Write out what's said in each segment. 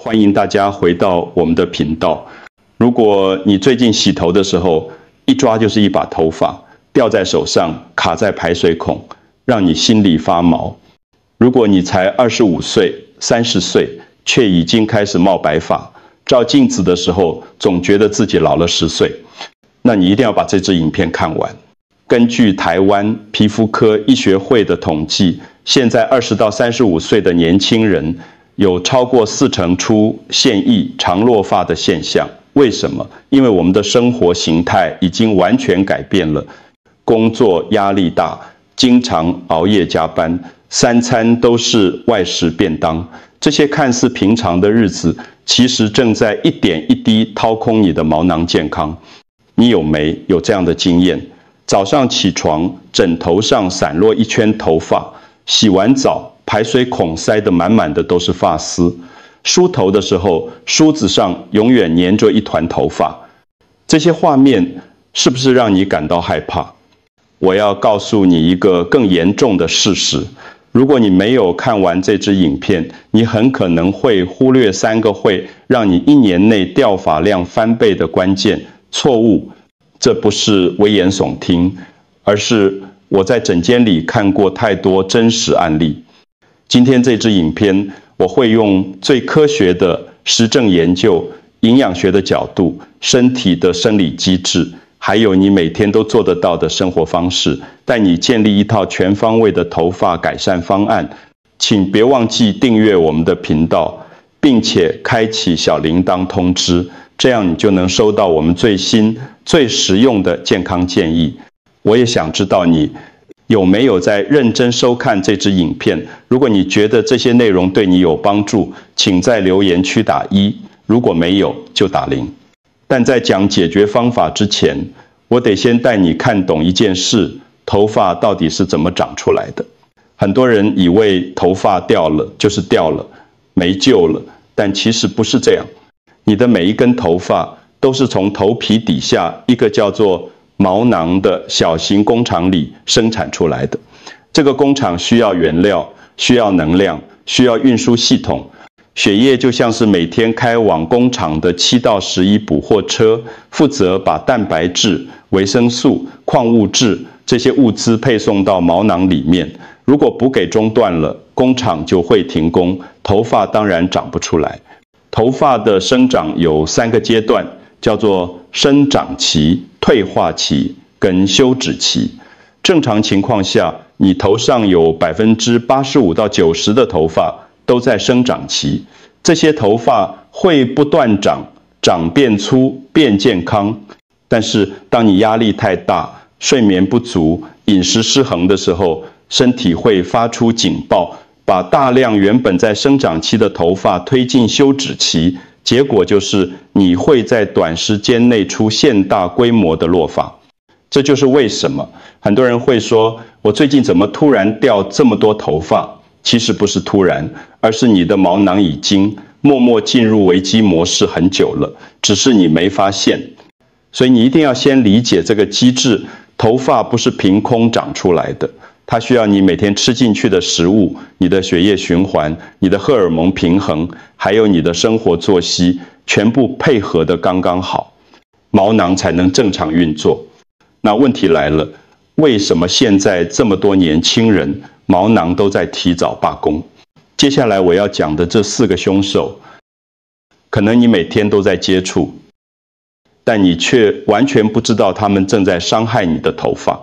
欢迎大家回到我们的频道。如果你最近洗头的时候，一抓就是一把头发掉在手上，卡在排水孔，让你心里发毛。如果你才25岁、30岁，却已经开始冒白发，照镜子的时候总觉得自己老了10岁，那你一定要把这支影片看完。根据台湾皮肤科医学会的统计，现在20到35岁的年轻人有超过40%出现役长落发的现象。为什么？因为我们的生活形态已经完全改变了，工作压力大，经常熬夜加班，3餐都是外食便当，这些看似平常的日子，其实正在一点一滴掏空你的毛囊健康。你有没有这样的经验？早上起床，枕头上散落一圈头发，洗完澡，排水孔塞得满满的都是发丝，梳头的时候，梳子上永远粘着一团头发。这些画面是不是让你感到害怕？我要告诉你一个更严重的事实，如果你没有看完这支影片，你很可能会忽略3个会让你1年内掉发量翻倍的关键错误。这不是危言耸听，而是我在诊间里看过太多真实案例。今天这支影片，我会用最科学的实证研究、营养学的角度、身体的生理机制，还有你每天都做得到的生活方式，带你建立一套全方位的头发改善方案。请别忘记订阅我们的频道，并且开启小铃铛通知，这样你就能收到我们最新、最实用的健康建议。我也想知道你有没有在认真收看这支影片。如果你觉得这些内容对你有帮助，请在留言区打1，如果没有就打0。但在讲解决方法之前，我得先带你看懂一件事：头发到底是怎么长出来的。很多人以为头发掉了就是掉了，没救了，但其实不是这样。你的每一根头发都是从头皮底下一个叫做毛囊的小型工厂里生产出来的。这个工厂需要原料，需要能量，需要运输系统。血液就像是每天开往工厂的7到11补货车，负责把蛋白质、维生素、矿物质这些物资配送到毛囊里面。如果补给中断了，工厂就会停工，头发当然长不出来。头发的生长有3个阶段，叫做生长期、退化期跟休止期。正常情况下，你头上有85%到90%的头发都在生长期，这些头发会不断长，长变粗，变健康。但是当你压力太大、睡眠不足、饮食失衡的时候，身体会发出警报，把大量原本在生长期的头发推进休止期，结果就是你会在短时间内出现大规模的落发。这就是为什么很多人会说，我最近怎么突然掉这么多头发？其实不是突然，而是你的毛囊已经默默进入危机模式很久了，只是你没发现。所以你一定要先理解这个机制，头发不是凭空长出来的，它需要你每天吃进去的食物、你的血液循环、你的荷尔蒙平衡，还有你的生活作息，全部配合得刚刚好，毛囊才能正常运作。那问题来了，为什么现在这么多年轻人毛囊都在提早罢工？接下来我要讲的这4个凶手，可能你每天都在接触，但你却完全不知道他们正在伤害你的头发。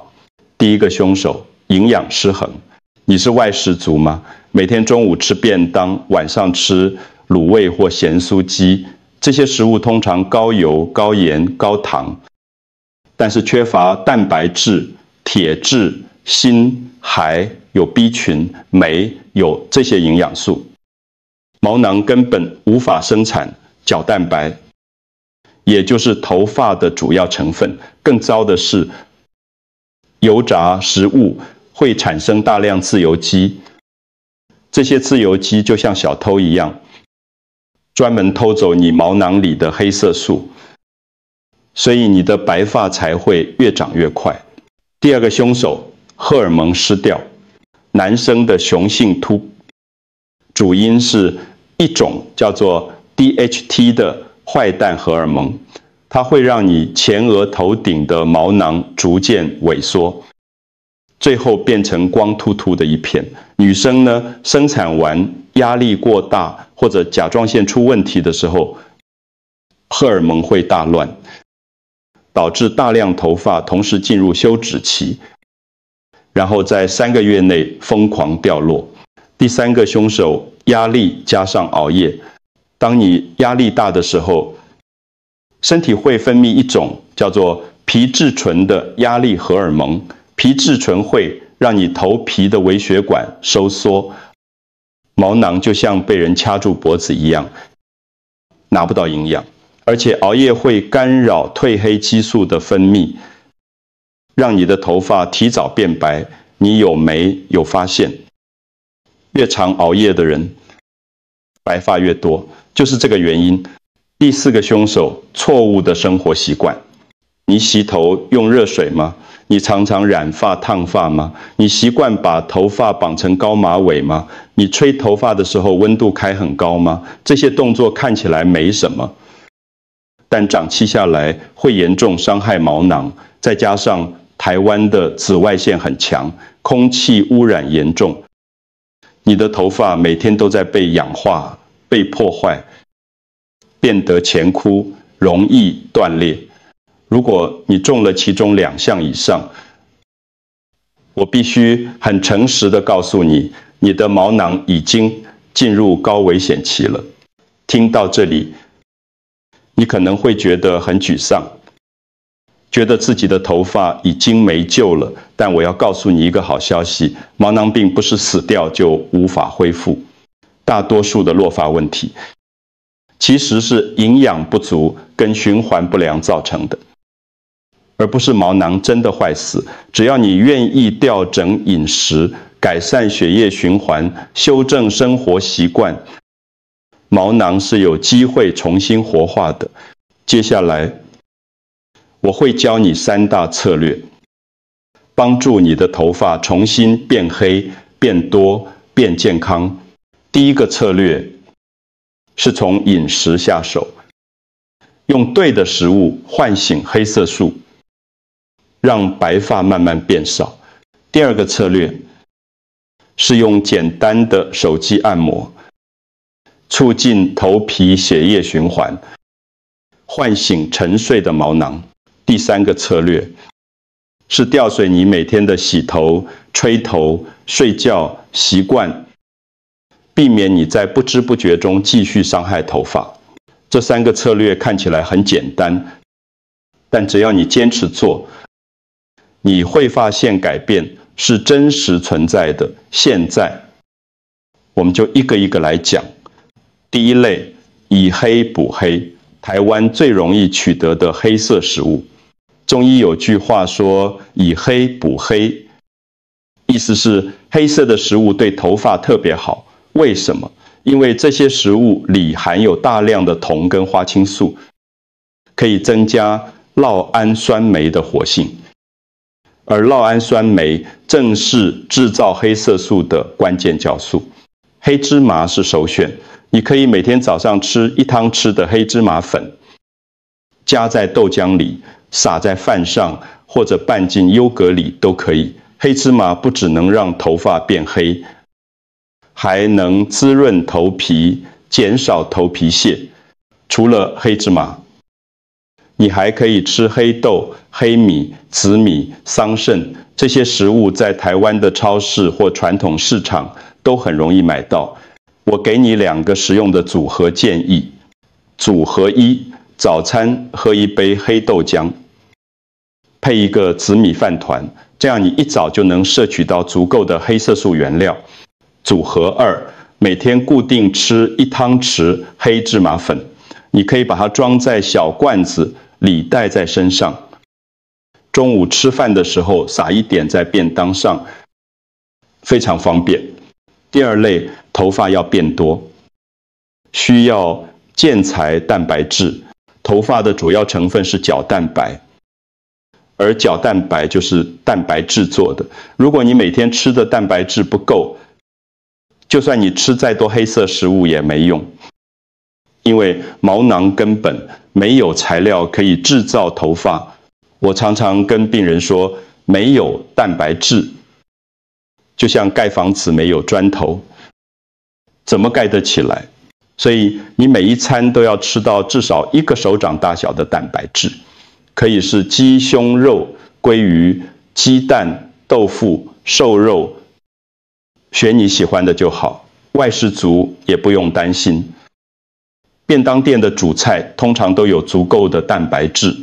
第一个凶手，营养失衡。你是外食族吗？每天中午吃便当，晚上吃卤味或咸酥鸡，这些食物通常高油、高盐、高糖，但是缺乏蛋白质、铁质、锌、还有 B 群、镁，有这些营养素。毛囊根本无法生产角蛋白，也就是头发的主要成分。更糟的是，油炸食物会产生大量自由基，这些自由基就像小偷一样，专门偷走你毛囊里的黑色素，所以你的白发才会越长越快。第二个凶手，荷尔蒙失调。男生的雄性秃，主因是一种叫做 DHT 的坏蛋荷尔蒙，它会让你前额头顶的毛囊逐渐萎缩，最后变成光秃秃的一片。女生呢，生产完压力过大或者甲状腺出问题的时候，荷尔蒙会大乱，导致大量头发同时进入休止期，然后在3个月内疯狂掉落。第3个凶手，压力加上熬夜。当你压力大的时候，身体会分泌一种叫做皮质醇的压力荷尔蒙，皮质醇会让你头皮的微血管收缩，毛囊就像被人掐住脖子一样，拿不到营养。而且熬夜会干扰褪黑激素的分泌，让你的头发提早变白，你有没有发现，越常熬夜的人白发越多，就是这个原因。第4个凶手，错误的生活习惯。你洗头用热水吗？你常常染发烫发吗？你习惯把头发绑成高马尾吗？你吹头发的时候温度开很高吗？这些动作看起来没什么，但长期下来会严重伤害毛囊，再加上台湾的紫外线很强，空气污染严重，你的头发每天都在被氧化、被破坏，变得前枯，容易断裂。如果你中了其中2项以上，我必须很诚实地告诉你，你的毛囊已经进入高危险期了。听到这里，你可能会觉得很沮丧，觉得自己的头发已经没救了。但我要告诉你一个好消息，毛囊病不是死掉就无法恢复。大多数的落发问题，其实是营养不足跟循环不良造成的，而不是毛囊真的坏死。只要你愿意调整饮食，改善血液循环，修正生活习惯，毛囊是有机会重新活化的。接下来我会教你3大策略，帮助你的头发重新变黑、变多、变健康。第1个策略是从饮食下手，用对的食物唤醒黑色素，让白发慢慢变少。第2个策略是用简单的手机按摩，促进头皮血液循环，唤醒沉睡的毛囊。第3个策略是吊水你每天的洗头、吹头、睡觉习惯，避免你在不知不觉中继续伤害头发。这3个策略看起来很简单，但只要你坚持做，你会发现改变是真实存在的。现在我们就一个一个来讲。第1类，以黑补黑，台湾最容易取得的黑色食物。中医有句话说，以黑补黑，意思是黑色的食物对头发特别好。为什么？因为这些食物里含有大量的铜跟花青素，可以增加酪氨酸酶的活性，而酪氨酸酶正是制造黑色素的关键酵素。黑芝麻是首选，你可以每天早上吃1汤匙的黑芝麻粉，加在豆浆里，撒在饭上，或者拌进优格里都可以。黑芝麻不只能让头发变黑，还能滋润头皮，减少头皮屑。除了黑芝麻，你还可以吃黑豆、黑米、紫米、桑葚，这些食物在台湾的超市或传统市场都很容易买到。我给你2个实用的组合建议。组合1，早餐喝1杯黑豆浆，配1个紫米饭团，这样你一早就能摄取到足够的黑色素原料。组合2，每天固定吃1汤匙黑芝麻粉，你可以把它装在小罐子里带在身上，中午吃饭的时候撒1点在便当上，非常方便。第2类，头发要变多，需要建材蛋白质。头发的主要成分是角蛋白，而角蛋白就是蛋白质做的。如果你每天吃的蛋白质不够，就算你吃再多黑色食物也没用。因为毛囊根本没有材料可以制造头发。我常常跟病人说，没有蛋白质，就像盖房子没有砖头，怎么盖得起来？所以你每一餐都要吃到至少1个手掌大小的蛋白质，可以是鸡胸肉、鲑鱼、鸡蛋、豆腐、瘦肉，选你喜欢的就好。外食族也不用担心，便当店的主菜通常都有足够的蛋白质，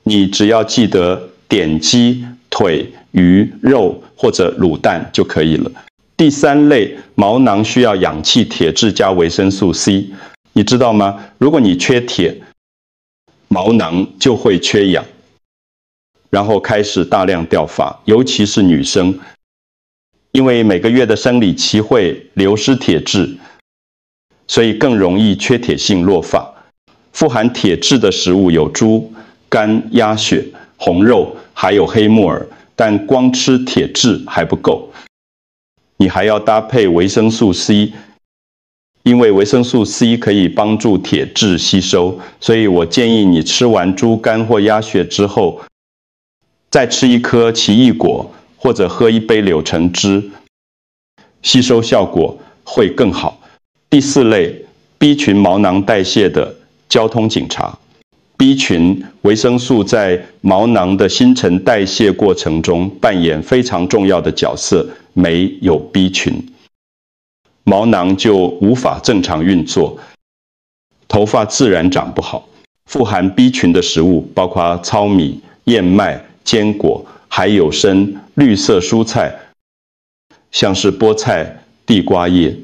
你只要记得点鸡、腿、鱼、肉或者卤蛋就可以了。第3类，毛囊需要氧气、铁质加维生素 C， 你知道吗？如果你缺铁，毛囊就会缺氧，然后开始大量掉发，尤其是女生，因为每个月的生理期会流失铁质，所以更容易缺铁性落发。富含铁质的食物有猪、肝、鸭血、红肉，还有黑木耳，但光吃铁质还不够，你还要搭配维生素 C， 因为维生素 C 可以帮助铁质吸收，所以我建议你吃完猪肝或鸭血之后，再吃1颗奇异果，或者喝1杯柳橙汁，吸收效果会更好。第4类 ，B 群毛囊代谢的交通警察。B 群维生素在毛囊的新陈代谢过程中扮演非常重要的角色，没有 B 群，毛囊就无法正常运作，头发自然长不好。富含 B 群的食物包括糙米、燕麦、坚果、海有参、绿色蔬菜，像是菠菜、地瓜叶。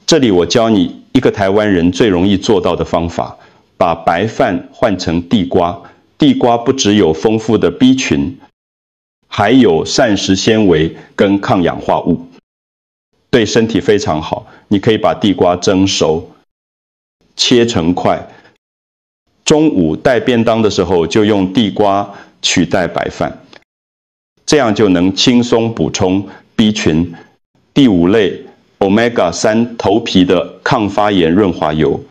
这里我教你一个台湾人最容易做到的方法，把白饭换成地瓜。地瓜不只有丰富的 B 群，还有膳食纤维跟抗氧化物，对身体非常好。你可以把地瓜蒸熟，切成块，中午带便当的时候就用地瓜取代白饭，这样就能轻松补充 B 群。第5类 Omega-3 头皮的抗发炎润滑油。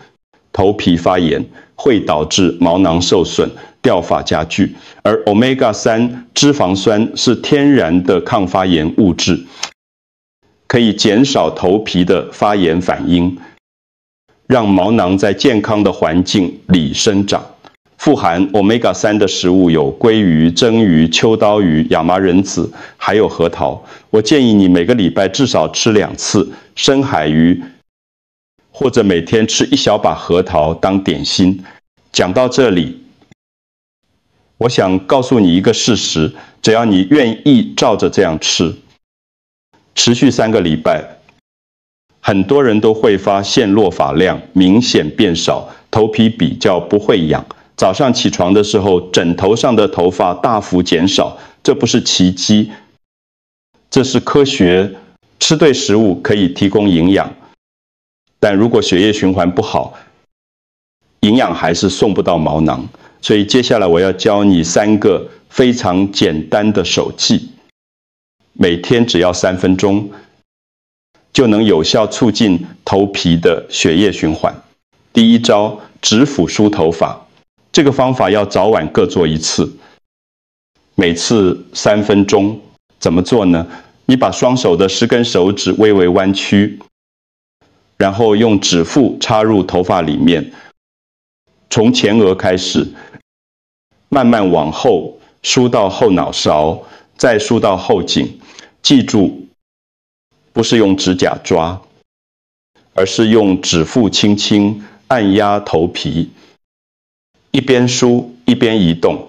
头皮发炎会导致毛囊受损、掉发加剧，而 Omega-3 脂肪酸是天然的抗发炎物质，可以减少头皮的发炎反应，让毛囊在健康的环境里生长。富含 Omega-3 的食物有鲑鱼、蒸鱼、秋刀鱼、亚麻仁籽，还有核桃。我建议你每个礼拜至少吃2次深海鱼，或者每天吃1小把核桃当点心。讲到这里，我想告诉你一个事实，只要你愿意照着这样吃，持续3个礼拜，很多人都会发现落发量明显变少，头皮比较不会痒，早上起床的时候枕头上的头发大幅减少。这不是奇迹，这是科学。吃对食物可以提供营养，但如果血液循环不好，营养还是送不到毛囊。所以接下来我要教你3个非常简单的手技，每天只要3分钟，就能有效促进头皮的血液循环。第1招，指腹梳头发。这个方法要早晚各做1次，每次3分钟。怎么做呢？你把双手的10根手指微微弯曲，然后用指腹插入头发里面，从前额开始，慢慢往后梳到后脑勺，再梳到后颈。记住，不是用指甲抓，而是用指腹轻轻按压头皮，一边梳一边移动。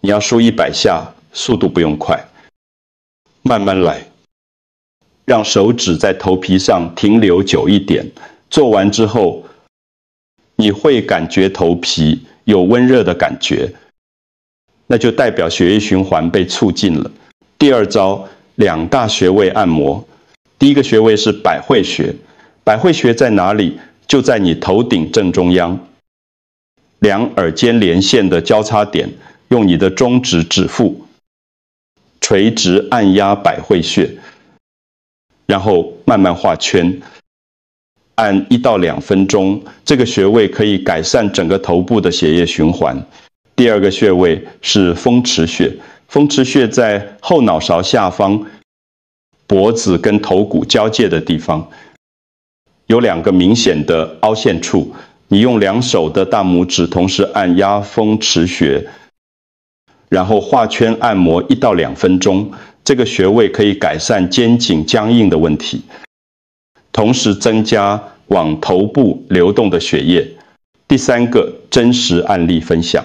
你要梳100下，速度不用快，慢慢来，让手指在头皮上停留久一点。做完之后，你会感觉头皮有温热的感觉，那就代表血液循环被促进了。第2招，2大穴位按摩。第1个穴位是百会穴，百会穴在哪里？就在你头顶正中央，2耳间连线的交叉点，用你的中指指腹垂直按压百会穴，然后慢慢画圈，按1到2分钟，这个穴位可以改善整个头部的血液循环。第二个穴位是风池穴，风池穴在后脑勺下方，脖子跟头骨交界的地方，有2个明显的凹陷处。你用2手的大拇指同时按压风池穴，然后画圈按摩1到2分钟，这个穴位可以改善肩颈僵硬的问题，同时增加往头部流动的血液。第3个真实案例分享，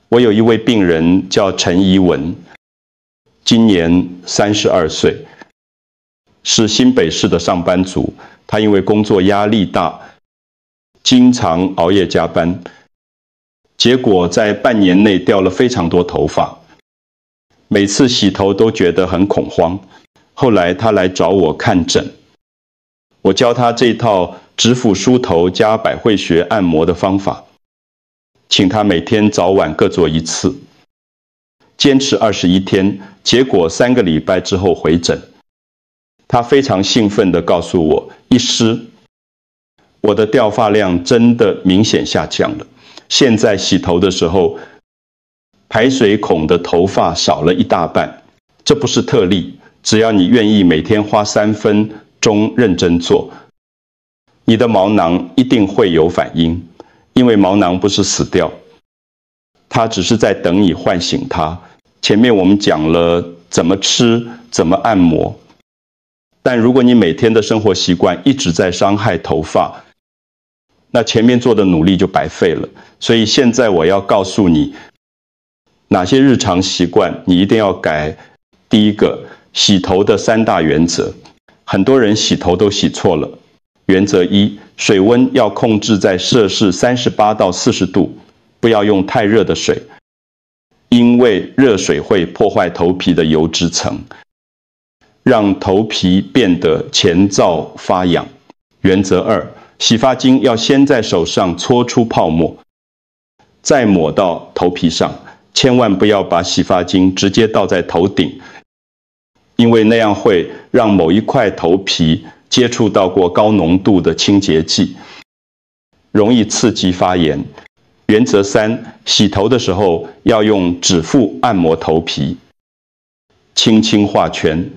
我有一位病人叫陈怡文，今年32岁，是新北市的上班族。他因为工作压力大，经常熬夜加班，结果在半年内掉了非常多头发，每次洗头都觉得很恐慌。后来他来找我看诊，我教他这套指腹梳头加百会穴按摩的方法，请他每天早晚各做1次，坚持21天，结果3个礼拜之后回诊。他非常兴奋地告诉我，医师，我的掉发量真的明显下降了，现在洗头的时候，排水孔的头发少了1大半，这不是特例，只要你愿意每天花3分钟认真做，你的毛囊一定会有反应，因为毛囊不是死掉，它只是在等你唤醒它。前面我们讲了怎么吃，怎么按摩，但如果你每天的生活习惯一直在伤害头发，那前面做的努力就白费了。所以现在我要告诉你，哪些日常习惯你一定要改。第一个，洗头的3大原则，很多人洗头都洗错了。原则1，水温要控制在摄氏38到40度，不要用太热的水，因为热水会破坏头皮的油脂层，让头皮变得前燥发痒。原则2，洗发精要先在手上搓出泡沫，再抹到头皮上，千万不要把洗发精直接倒在头顶，因为那样会让某一块头皮接触到过高浓度的清洁剂，容易刺激发炎。原则3，洗头的时候要用指腹按摩头皮，轻轻画圈，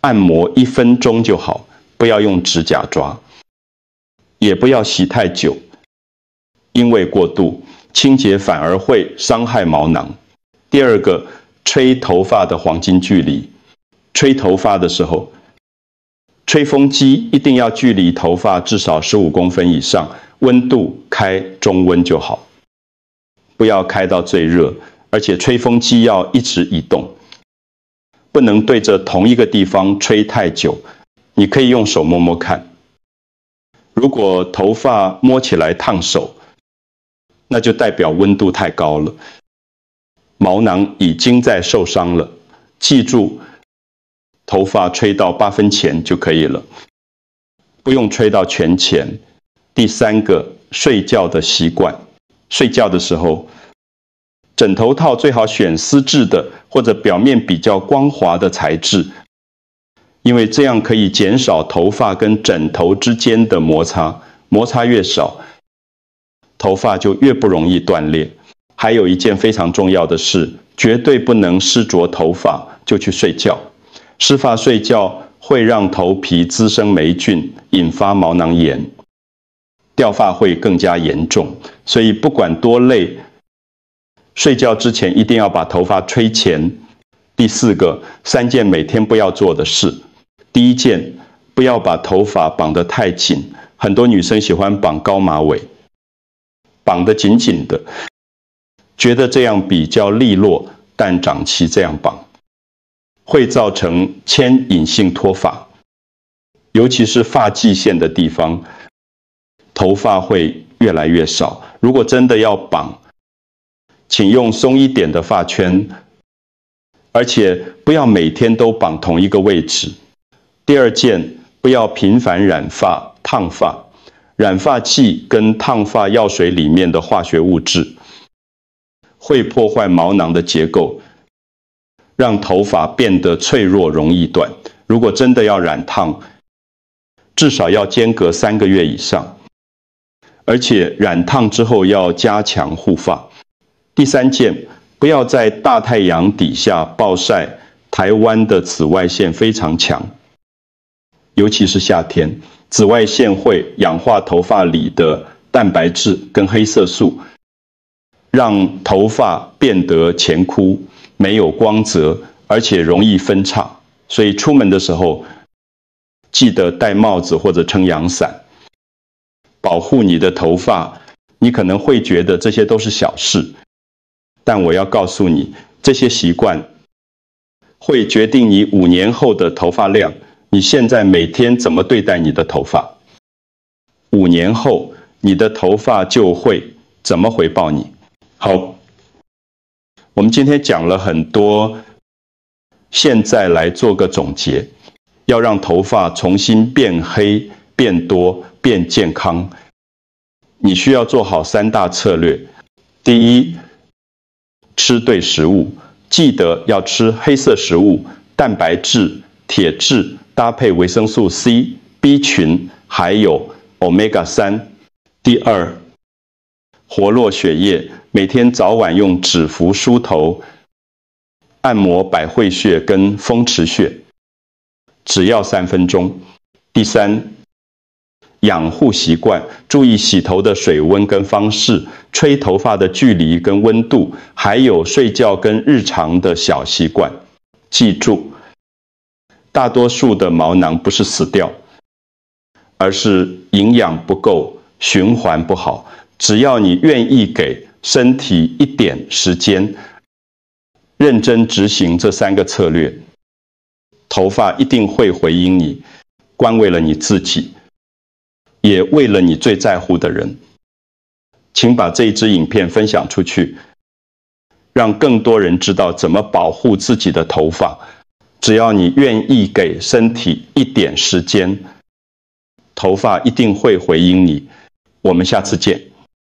按摩1分钟就好，不要用指甲抓，也不要洗太久，因为过度清洁反而会伤害毛囊。第二个，吹头发的黄金距离。吹头发的时候，吹风机一定要距离头发至少15公分以上，温度开中温就好，不要开到最热，而且吹风机要一直移动，不能对着同一个地方吹太久。你可以用手摸摸看，如果头发摸起来烫手，那就代表温度太高了，毛囊已经在受伤了。记住，头发吹到8分前就可以了，不用吹到全前。第3个，睡觉的习惯。睡觉的时候，枕头套最好选丝质的或者表面比较光滑的材质，因为这样可以减少头发跟枕头之间的摩擦，摩擦越少，头发就越不容易断裂。还有一件非常重要的事，绝对不能湿着头发就去睡觉。湿发睡觉会让头皮滋生霉菌，引发毛囊炎，掉发会更加严重。所以不管多累，睡觉之前一定要把头发吹前。第4个，3件每天不要做的事。第1件，不要把头发绑得太紧，很多女生喜欢绑高马尾，绑得紧紧的，觉得这样比较利落，但长期这样绑会造成牵引性脱发，尤其是发际线的地方，头发会越来越少。如果真的要绑，请用松一点的发圈，而且不要每天都绑同一个位置。第2件，不要频繁染发、烫发。染发剂跟烫发药水里面的化学物质会破坏毛囊的结构，让头发变得脆弱，容易断。如果真的要染烫，至少要间隔3个月以上，而且染烫之后要加强护发。第3件，不要在大太阳底下暴晒，台湾的紫外线非常强，尤其是夏天，紫外线会氧化头发里的蛋白质跟黑色素，让头发变得前枯，没有光泽，而且容易分叉。所以出门的时候，记得戴帽子或者撑阳伞，保护你的头发。你可能会觉得这些都是小事，但我要告诉你，这些习惯会决定你5年后的头发量。你现在每天怎么对待你的头发，5年后你的头发就会怎么回报你。好，我们今天讲了很多，现在来做个总结。要让头发重新变黑、变多、变健康，你需要做好3大策略。第一，吃对食物，记得要吃黑色食物、蛋白质、铁质，搭配维生素 C、B 群，还有 Omega-3。第二，活络血液，每天早晚用指腹梳头，按摩百会穴跟风池穴，只要3分钟。第三，养护习惯，注意洗头的水温跟方式，吹头发的距离跟温度，还有睡觉跟日常的小习惯。记住，大多数的毛囊不是死掉，而是营养不够，循环不好。只要你愿意给身体一点时间，认真执行这3个策略，头发一定会回应你，关为了你自己，也为了你最在乎的人。请把这一支影片分享出去，让更多人知道怎么保护自己的头发。只要你愿意给身体一点时间，头发一定会回应你。我们下次见。